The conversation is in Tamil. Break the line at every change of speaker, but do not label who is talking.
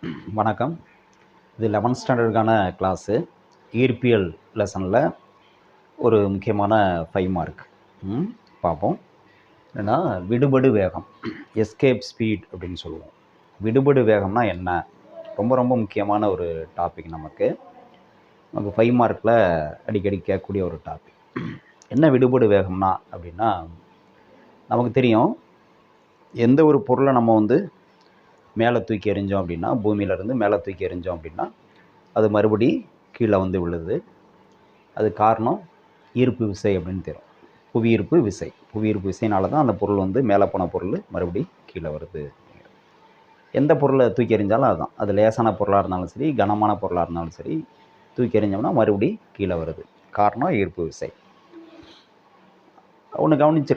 வணக்கம். இது 11th ஸ்டாண்டர்டுக்கான கிளாஸு. இயற்பியல் லெசனில் ஒரு முக்கியமான 5 மார்க் பார்ப்போம். என்னென்னா விடுபடு வேகம், எஸ்கேப் ஸ்பீட் அப்படின்னு சொல்லுவோம். விடுபடு வேகம்னா என்ன? ரொம்ப ரொம்ப முக்கியமான ஒரு டாபிக் நமக்கு 5 மார்க்கில் அடிக்கடி கேட்கக்கூடிய ஒரு டாபிக். என்ன விடுபடு வேகம்னா அப்படின்னா, நமக்கு தெரியும் எந்த ஒரு பொருளை நம்ம மேலே தூக்கி எறிஞ்சோம் அப்படின்னா, பூமியிலேருந்து மேலே தூக்கி எறிஞ்சோம் அப்படின்னா அது மறுபடி கீழே விழுது. அது காரணம் ஈர்ப்பு விசை அப்படின்னு தெரியும். புவியீர்ப்பு விசை. புவியீர்ப்பு விசைனால தான் அந்த பொருள் மேலே போன பொருள் மறுபடி கீழே வருது. எந்த பொருளை தூக்கி எறிஞ்சாலும் அதுதான். அது லேசான பொருளாக இருந்தாலும் சரி, கனமான பொருளாக இருந்தாலும் சரி, தூக்கி எறிஞ்சோம்னா மறுபடி கீழே வருது. காரணம் ஈர்ப்பு விசை. ஒன்று கவனிச்சிருக்கலாம்.